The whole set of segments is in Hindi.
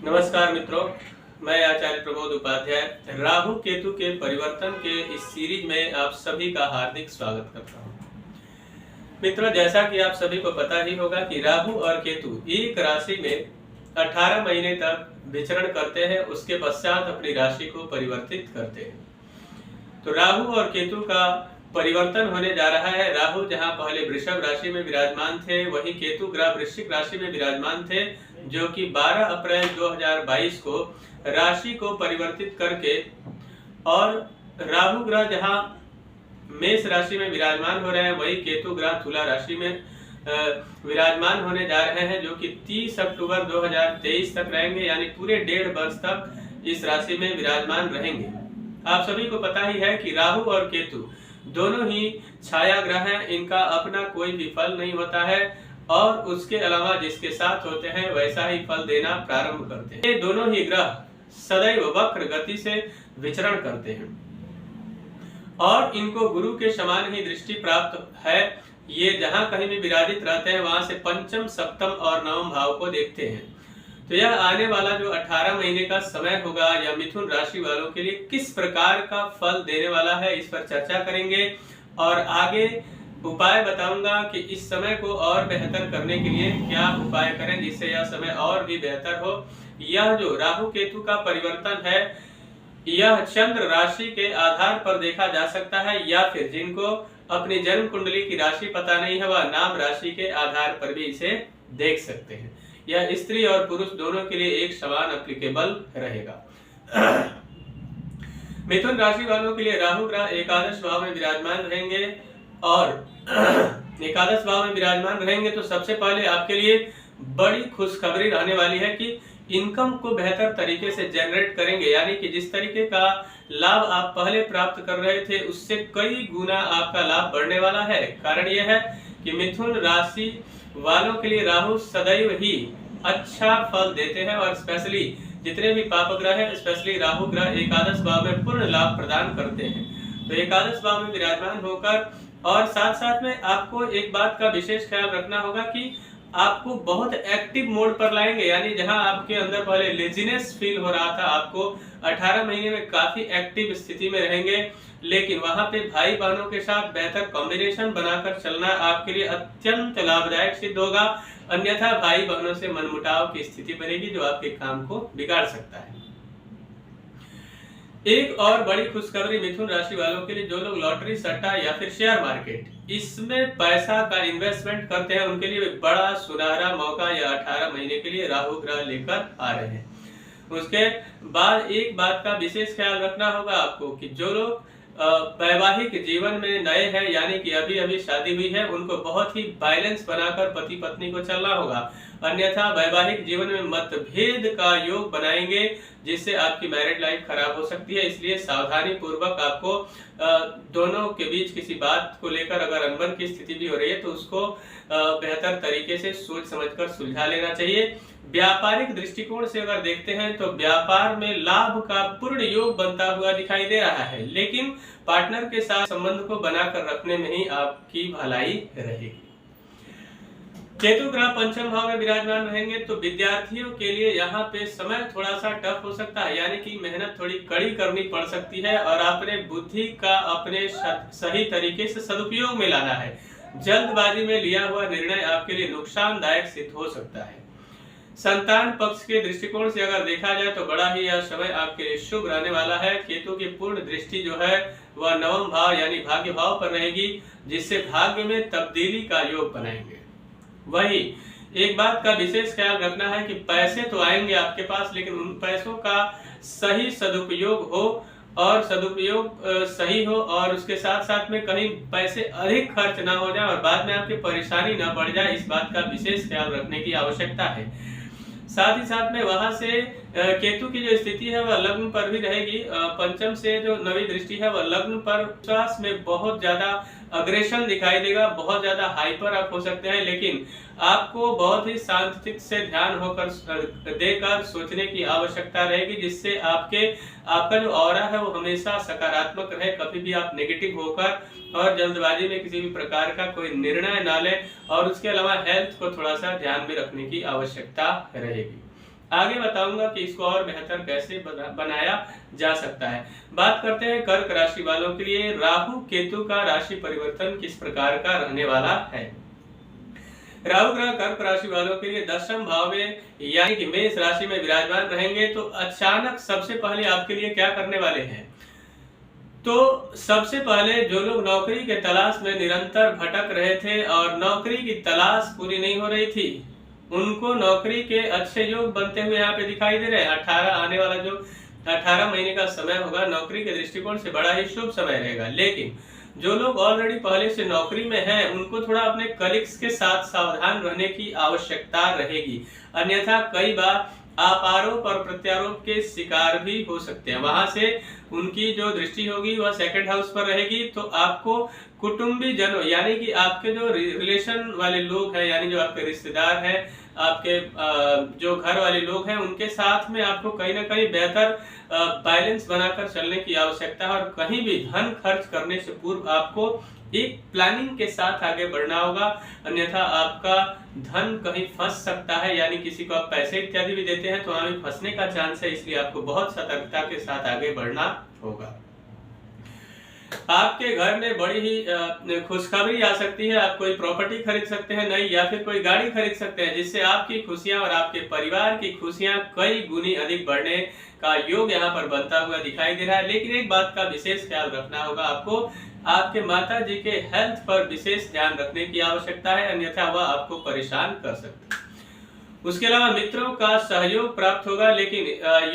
नमस्कार मित्रों, मैं आचार्य प्रबोध उपाध्याय राहु केतु के परिवर्तन के इस सीरीज में आप सभी का हार्दिक स्वागत करता हूं। मित्रों, जैसा कि आप सभी को पता ही होगा कि राहु और केतु एक राशि में 18 महीने तक विचरण करते हैं, उसके पश्चात अपनी राशि को परिवर्तित करते हैं। तो राहु और केतु का परिवर्तन होने जा रहा है। राहु जहां पहले वृषभ राशि में विराजमान थे, वहीं केतु ग्रह वृश्चिक राशि में विराजमान थे, जो कि 12 अप्रैल 2022 को राशि को परिवर्तित करके, और राहु ग्रह जहां मेष राशि में विराजमान हो रहे हैं, वही केतु ग्रह तुला राशि में विराजमान होने जा रहे हैं, जो कि 30 अक्टूबर 2023 तक रहेंगे, यानी पूरे 1.5 वर्ष तक इस राशि में विराजमान रहेंगे। आप सभी को पता ही है कि राहु और केतु दोनों ही छाया ग्रह हैं, इनका अपना कोई भी फल नहीं होता है, और उसके अलावा जिसके साथ होते हैं वैसा ही फल देना प्रारंभ करते हैं। ये दोनों ही ग्रह सदैव वक्र गति से विचरण करते हैं और इनको गुरु के समान ही दृष्टि प्राप्त है। ये जहां कहीं भी विराजित रहते हैं, वहां से पंचम, सप्तम और नवम भाव को देखते हैं। तो यह आने वाला जो 18 महीने का समय होगा, या मिथुन राशि वालों के लिए किस प्रकार का फल देने वाला है, इस पर चर्चा करेंगे और आगे उपाय बताऊंगा कि इस समय को और बेहतर करने के लिए क्या उपाय करें जिससे यह समय और भी बेहतर हो। यह जो राहु केतु का परिवर्तन है, यह चंद्र राशि के आधार पर देखा जा सकता है, या फिर जिनको अपनी जन्म कुंडली की राशि पता नहीं है, वह नाम राशि के आधार पर भी इसे देख सकते हैं। यह स्त्री और पुरुष दोनों के लिए एक समान एप्लीकेबल रहेगा। मिथुन राशि वालों के लिए राहु ग्रह एकादश भाव में विराजमान रहेंगे, और एकादश भाव में विराजमान रहेंगे तो सबसे पहले आपके लिए बड़ी खुशखबरी रहने वाली है कि इनकम को बेहतर तरीके से जनरेट करेंगे, यानी कि जिस तरीके का लाभ आप पहले प्राप्त कर रहे थे, उससे कई गुना आपका लाभ बढ़ने वाला है। कारण यह है कि मिथुन राशि वालों के लिए राहु सदैव ही अच्छा फल देते हैं, और स्पेशली जितने भी पाप ग्रह हैं, स्पेशली राहु ग्रह एकादश भाव में पूर्ण लाभ प्रदान करते हैं। तो एकादश भाव में विराजमान होकर, और साथ साथ में आपको एक बात का विशेष ख्याल रखना होगा कि आपको बहुत एक्टिव मोड पर लाएंगे, यानी जहां आपके अंदर पहले लेजीनेस फील हो रहा था, आपको 18 महीने में काफी एक्टिव स्थिति में रहेंगे, लेकिन वहां पे भाई बहनों के साथ बेहतर कॉम्बिनेशन बनाकर चलना आपके लिए अत्यंत लाभदायक सिद्ध होगा। अन्यथा भाई बहनों से मनमुटाव की स्थिति बनेगी, जो आपके काम को बिगाड़ सकता है। एक और बड़ी खुशखबरी मिथुन राशि वालों के लिए, जो लोग लॉटरी, सट्टा या फिर शेयर मार्केट इसमें पैसा का इन्वेस्टमेंट करते हैं, उनके लिए बड़ा सुनहरा मौका या 18 महीने के लिए राहु ग्रह लेकर आ रहे हैं। उसके बाद एक बात का विशेष ख्याल रखना होगा आपको कि जो लोग वैवाहिक जीवन में नए हैं, यानी कि अभी अभी शादी हुई है, उनको बहुत ही बैलेंस बनाकर पति पत्नी को चलना होगा, अन्यथा वैवाहिक जीवन में मतभेद का योग बनाएंगे, जिससे आपकी मैरिड लाइफ खराब हो सकती है। इसलिए सावधानी पूर्वक आपको दोनों के बीच किसी बात को लेकर अगर अनबन की स्थिति भी हो रही है, तो उसको बेहतर तरीके से सोच समझकर सुलझा लेना चाहिए। व्यापारिक दृष्टिकोण से अगर देखते हैं तो व्यापार में लाभ का पूर्ण योग बनता हुआ दिखाई दे रहा है, लेकिन पार्टनर के साथ संबंध को बनाकर रखने में ही आपकी भलाई रहेगी। केतु ग्रह पंचम भाव में विराजमान रहेंगे, तो विद्यार्थियों के लिए यहाँ पे समय थोड़ा सा टफ हो सकता है, यानी कि मेहनत थोड़ी कड़ी करनी पड़ सकती है, और अपने बुद्धि का अपने सही तरीके से सदुपयोग में लाना है। जल्दबाजी में लिया हुआ निर्णय आपके लिए नुकसानदायक सिद्ध हो सकता है। संतान पक्ष के दृष्टिकोण से अगर देखा जाए तो बड़ा ही यह समय आपके लिए शुभ रहने वाला है। केतु की पूर्ण दृष्टि जो है वह नवम भाव यानी भाग्य भाव पर रहेगी, जिससे भाग्य में तब्दीली का योग बनाएंगे। वही एक बात का विशेष ख्याल रखना है कि पैसे तो आएंगे आपके पास, लेकिन उन पैसों का सही सदुपयोग हो, और सदुपयोग सही हो, और उसके साथ साथ में कहीं पैसे अधिक खर्च ना हो जाए और बाद में आपकी परेशानी ना बढ़ जाए, इस बात का विशेष ख्याल रखने की आवश्यकता है। साथ ही साथ में वहां से केतु की जो स्थिति है वह लग्न पर भी रहेगी। पंचम से जो नवी दृष्टि है वह लग्न पर, विश्वास में बहुत ज्यादा अग्रेशन दिखाई देगा, बहुत ज्यादा हाइपर आप हो सकते हैं, लेकिन आपको बहुत ही शांति से ध्यान होकर देकर सोचने की आवश्यकता रहेगी, जिससे आपका जो ऑरा है वो हमेशा सकारात्मक रहे। कभी भी आप नेगेटिव होकर और जल्दबाजी में किसी भी प्रकार का कोई निर्णय ना लें, और उसके अलावा हेल्थ को थोड़ा सा ध्यान में रखने की आवश्यकता रहेगी। आगे बताऊंगा कि इसको और बेहतर कैसे बनाया जा सकता है। बात करते हैं कर्क राशि वालों के लिए राहु केतु का राशि परिवर्तन किस प्रकार का रहने वाला है। राहु ग्रह कर्क राशि वालों के लिए 10वें भाव में यानी कि मेष राशि में विराजमान रहेंगे तो अचानक सबसे पहले आपके लिए क्या करने वाले हैं। तो सबसे पहले जो लोग नौकरी के तलाश में निरंतर भटक रहे थे और नौकरी की तलाश पूरी नहीं हो रही थी, उनको नौकरी के अच्छे योग बनते हुए यहाँ पे दिखाई दे रहे हैं। 18 आने वाला जो 18 महीने का समय होगा नौकरी के दृष्टिकोण से बड़ा ही शुभ समय रहेगा। लेकिन जो लोग ऑलरेडी पहले से नौकरी में हैं उनको थोड़ा अपने कलीग्स के साथ सावधान रहने की आवश्यकता रहेगी, अन्यथा कई बार आप आरोप और प्रत्यारोप के शिकार भी हो सकते हैं। वहां से उनकी जो दृष्टि होगी वह सेकंड हाउस पर रहेगी, तो आपको कुटुंबी जनों यानी कि आपके जो रिलेशन वाले लोग हैं यानी जो आपके रिश्तेदार हैं, आपके जो घर वाले लोग हैं, उनके साथ में आपको कहीं ना कहीं बेहतर बैलेंस बनाकर चलने की आवश्यकता है और कहीं भी धन खर्च करने से पूर्व आपको एक प्लानिंग के साथ आगे बढ़ना होगा, अन्यथा आपका धन कहीं फंस सकता है। यानी किसी को आप पैसे इत्यादि भी देते हैं तो वहां भी फंसने का चांस है, इसलिए आपको बहुत सतर्कता के साथ आगे बढ़ना होगा। आपके घर में बड़ी ही खुशखबरी आ सकती है। आप कोई प्रॉपर्टी खरीद सकते हैं नई, या फिर कोई गाड़ी खरीद सकते हैं, जिससे आपकी खुशियां और आपके परिवार की खुशियां कई गुनी अधिक बढ़ने का योग यहाँ पर बनता हुआ दिखाई दे रहा है। लेकिन एक बात का विशेष ख्याल रखना होगा आपको, आपके माता जी के हेल्थ पर विशेष ध्यान रखने की आवश्यकता है, अन्यथा वह आपको परेशान कर सकते हैं। उसके अलावा मित्रों का सहयोग प्राप्त होगा, लेकिन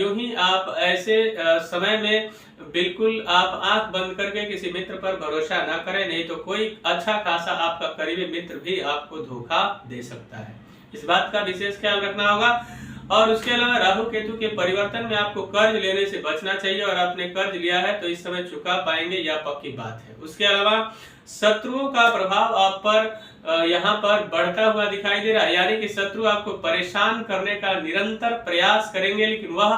यूं ही आप ऐसे समय में बिल्कुल आप आंख बंद करके किसी मित्र पर भरोसा ना करें, नहीं तो कोई अच्छा खासा आपका करीबी मित्र भी आपको धोखा दे सकता है। इस बात का विशेष ख्याल रखना होगा। और उसके अलावा राहु केतु के परिवर्तन में आपको कर्ज लेने से बचना चाहिए, और आपने कर्ज लिया है तो इस समय चुका पाएंगे, यह पक्की बात है। उसके अलावा शत्रुओं का प्रभाव आप पर यहाँ पर बढ़ता हुआ दिखाई दे रहा है, यानी कि शत्रु आपको परेशान करने का निरंतर प्रयास करेंगे, लेकिन वह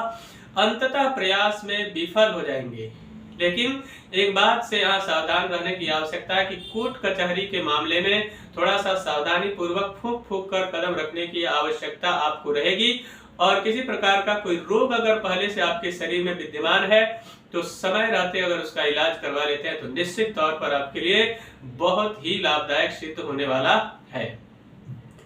अंततः प्रयास में विफल हो जाएंगे। लेकिन एक बात से यहाँ सावधान रहने की आवश्यकता है कि कोर्ट कचहरी के मामले में थोड़ा सा सावधानी पूर्वक फूंक फूंक कर कदम रखने की आवश्यकता आपको रहेगी। और किसी प्रकार का कोई रोग अगर पहले से आपके शरीर में विद्यमान है तो समय रहते अगर उसका इलाज करवा लेते हैं तो निश्चित तौर पर आपके लिए बहुत ही लाभदायक सिद्ध होने वाला है।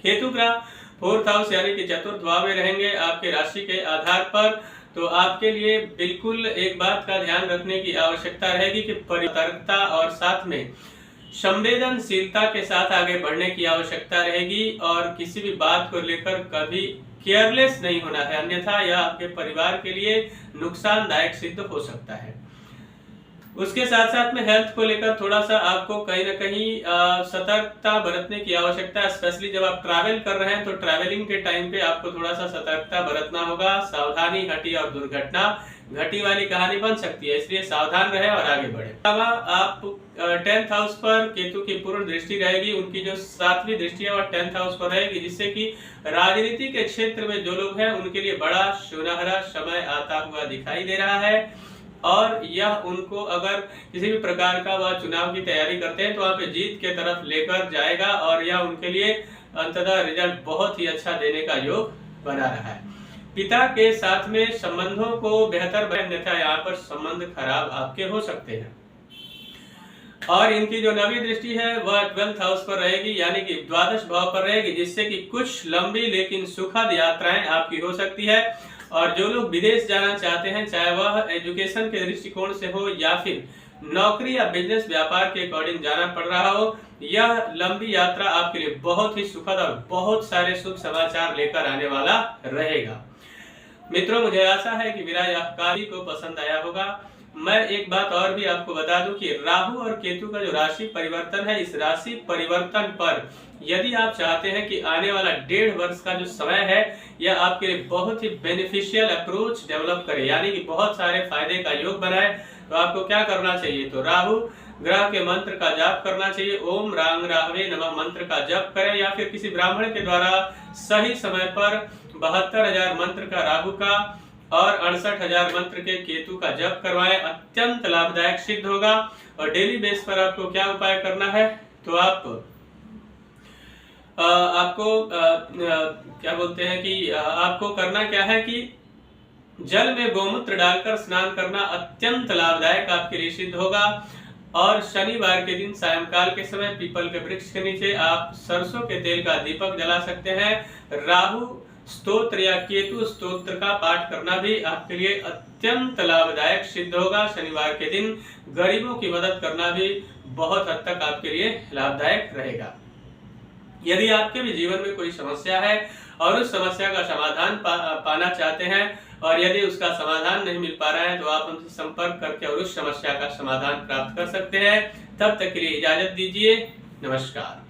केतु ग्रह 4th हाउस यानी कि चतुर्थ भाव में रहेंगे आपके राशि के आधार पर, तो आपके लिए बिल्कुल एक बात का ध्यान रखने की आवश्यकता रहेगी कि सतर्कता और साथ में संवेदनशीलता के साथ आगे बढ़ने की आवश्यकता रहेगी, और किसी भी बात को लेकर कभी केयरलेस नहीं होना है, अन्यथा यह आपके परिवार के लिए नुकसानदायक सिद्ध हो सकता है। उसके साथ साथ में हेल्थ को लेकर थोड़ा सा आपको कहीं ना कहीं सतर्कता बरतने की आवश्यकता है, स्पेशली जब आप ट्रैवल कर रहे हैं तो ट्रैवलिंग के टाइम पे आपको थोड़ा सा सतर्कता बरतना होगा। सावधानी हटी और दुर्घटना घटी वाली कहानी बन सकती है, इसलिए सावधान रहे और आगे बढ़े। आप 10th हाउस पर केतु की पूर्ण दृष्टि रहेगी, उनकी जो 7वीं दृष्टि है वह 10th हाउस पर रहेगी, जिससे कि राजनीति के क्षेत्र में जो लोग हैं उनके लिए बड़ा सुनहरा समय आता हुआ दिखाई दे रहा है। और यह उनको अगर किसी भी प्रकार का वह चुनाव की तैयारी करते हैं तो वहां पे जीत के तरफ लेकर जाएगा, और यह उनके लिए अंततः रिजल्ट बहुत ही अच्छा देने का योग बना रहा है। पिता के साथ में संबंधों को बेहतर बनाए, अन्यथा यहाँ पर संबंध खराब आपके हो सकते हैं। और इनकी जो 9वीं दृष्टि है वह 12th हाउस पर रहेगी, यानी कि द्वादश भाव पर रहेगी, जिससे कि कुछ लंबी लेकिन सुखद यात्राएं आपकी हो सकती है। और जो लोग विदेश जाना चाहते हैं, चाहे वह एजुकेशन के दृष्टिकोण से हो या फिर नौकरी या बिजनेस व्यापार के अकॉर्डिंग जाना पड़ रहा हो, यह लंबी यात्रा आपके लिए बहुत ही सुखद और बहुत सारे शुभ समाचार लेकर आने वाला रहेगा। मित्रों, मुझे आशा है कि मेरा यह कार्य को पसंद आया होगा। मैं एक बात और भी आपको बता दूं कि राहु और केतु का जो राशि परिवर्तन है, इस राशि परिवर्तन पर यदि आप चाहते हैं कि आने वाला 1.5 वर्ष का जो समय है यह आपके लिए बहुत ही बेनिफिशियल अप्रोच डेवलप करे, यानी कि बहुत सारे फायदे का योग बनाए, तो आपको क्या करना चाहिए, तो राहु ग्रह के मंत्र का जाप करना चाहिए। ओम रांग राहवे नमः मंत्र का जप करें, या फिर किसी ब्राह्मण के द्वारा सही समय पर 72,000 मंत्र का राहु का और 68,000 मंत्र के केतु का जप करवाएं, अत्यंत लाभदायक सिद्ध होगा। और डेली बेस पर आपको क्या उपाय करना है, तो आप आपको क्या बोलते हैं कि आपको करना क्या है कि जल में गोमूत्र डालकर स्नान करना अत्यंत लाभदायक आपके लिए सिद्ध होगा। और शनिवार के दिन सायंकाल के समय पीपल के वृक्ष के नीचे आप सरसों के तेल का दीपक जला सकते हैं। राहु स्तोत्र या केतु स्तोत्र का पाठ करना भी आपके लिए अत्यंत लाभदायक सिद्ध होगा। शनिवार के दिन गरीबों की मदद करना भी बहुत हद तक आपके लिए लाभदायक रहेगा। यदि आपके भी जीवन में कोई समस्या है और उस समस्या का समाधान पाना चाहते हैं और यदि उसका समाधान नहीं मिल पा रहा है तो आप हमसे संपर्क करके और उस समस्या का समाधान प्राप्त कर सकते हैं। तब तक के लिए इजाजत दीजिए। नमस्कार।